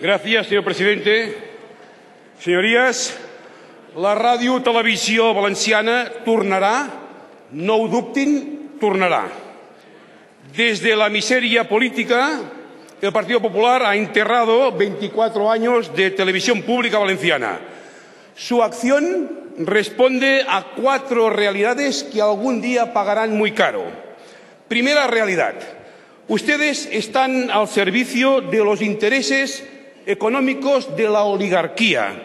Gracias, señor presidente. Señories, la ràdio-televisió valenciana tornarà, no ho dubtin, tornarà. Desde la miseria política, el Partido Popular ha enterrado 24 años de televisión pública valenciana. Su acción responde a 4 realidades que algún día pagarán muy caro. Primera realidad: ustedes están al servicio de los intereses económicos de la oligarquía.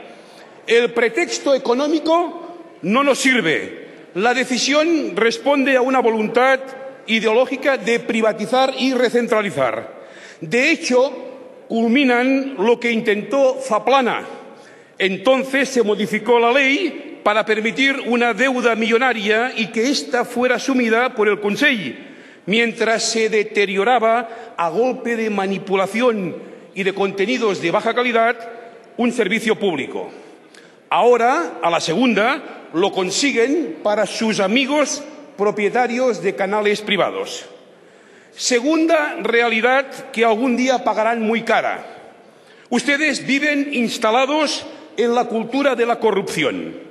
El pretexto económico no nos sirve. La decisión responde a una voluntad ideológica de privatizar y recentralizar. De hecho, culminan lo que intentó Zaplana. Entonces se modificó la ley para permitir una deuda millonaria y que ésta fuera asumida por el Consell, mientras se deterioraba, a golpe de manipulación y de contenidos de baja calidad, un servicio público. Ahora, a la segunda, lo consiguen para sus amigos propietarios de canales privados. Segunda realidad que algún día pagarán muy cara. Ustedes viven instalados en la cultura de la corrupción.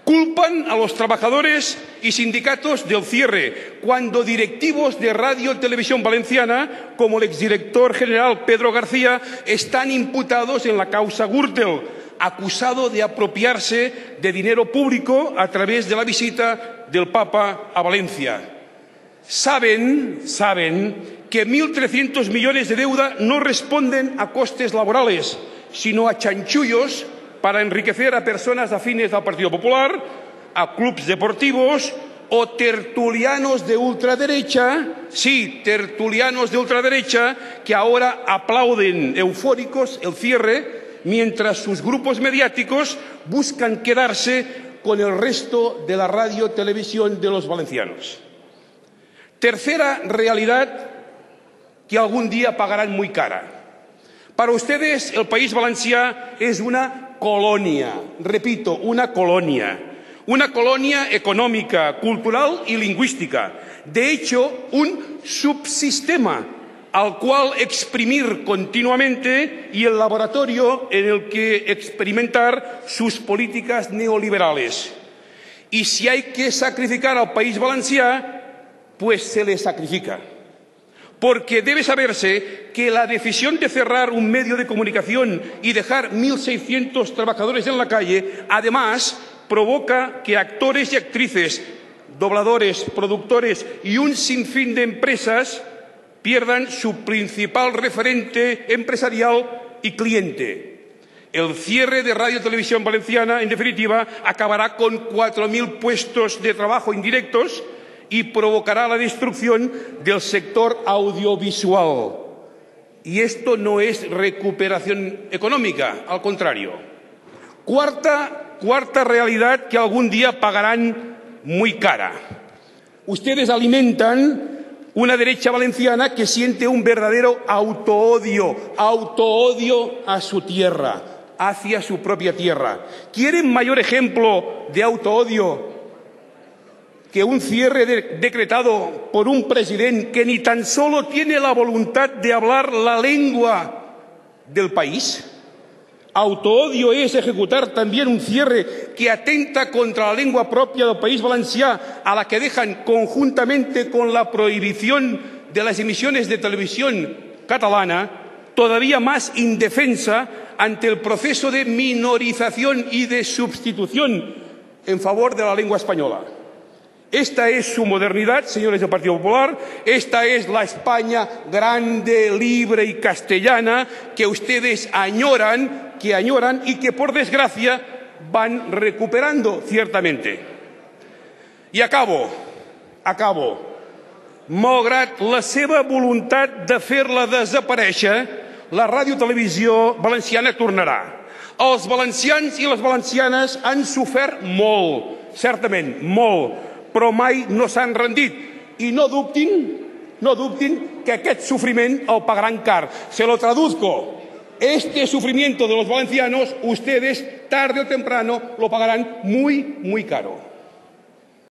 Culpan a los trabajadores y sindicatos del cierre, cuando directivos de Radio Televisión Valenciana, como el exdirector general Pedro García, están imputados en la causa Gürtel, acusado de apropiarse de dinero público a través de la visita del Papa a Valencia. Saben que 1.300 millones de deuda no responden a costes laborales, sino a chanchullos para enriquecer a personas afines al Partido Popular, a clubs deportivos o tertulianos de ultraderecha, sí, tertulianos de ultraderecha, que ahora aplauden eufóricos el cierre, mientras sus grupos mediáticos buscan quedarse con el resto de la radio-televisión de los valencianos. Tercera realidad que algún día pagarán muy cara. Para ustedes, el País Valencià es una colonia, repito, una colonia económica, cultural y lingüística. De hecho, un subsistema al cual exprimir continuamente y el laboratorio en el que experimentar sus políticas neoliberales. Y si hay que sacrificar al País Valencià, pues se le sacrifica. Porque debe saberse que la decisión de cerrar un medio de comunicación y dejar 1.600 trabajadores en la calle, además, provoca que actores y actrices, dobladores, productores y un sinfín de empresas pierdan su principal referente empresarial y cliente. El cierre de Radio Televisión Valenciana, en definitiva, acabará con 4.000 puestos de trabajo indirectos y provocará la destrucción del sector audiovisual. Y esto no es recuperación económica, al contrario. Cuarta realidad que algún día pagarán muy cara. Ustedes alimentan una derecha valenciana que siente un verdadero autoodio a su tierra, hacia su propia tierra. ¿Quieren mayor ejemplo de autoodio que un cierre decretado por un presidente que ni tan solo tiene la voluntad de hablar la lengua del país? Autoodio es ejecutar también un cierre que atenta contra la lengua propia del País Valencià, a la que dejan conjuntamente con la prohibición de las emisiones de televisión catalana, todavía más indefensa ante el proceso de minorización y de sustitución en favor de la lengua española. Esta es su modernidad, señores del Partido Popular. Esta es la España grande, libre y castellana que ustedes añoran y que, por desgracia, van recuperando, ciertamente. I acabo. Malgrat la seva voluntat de fer-la desaparèixer, la ràdio-televisió valenciana tornarà. Els valencians i les valencianes han sofert molt, certament, molt, però mai no s'han rendit. I no dubtin que aquest sofriment el pagaran car. Se lo traduzco. Este sufrimiento de los valencianos, ustedes, tarde o temprano, lo pagarán muy, muy caro.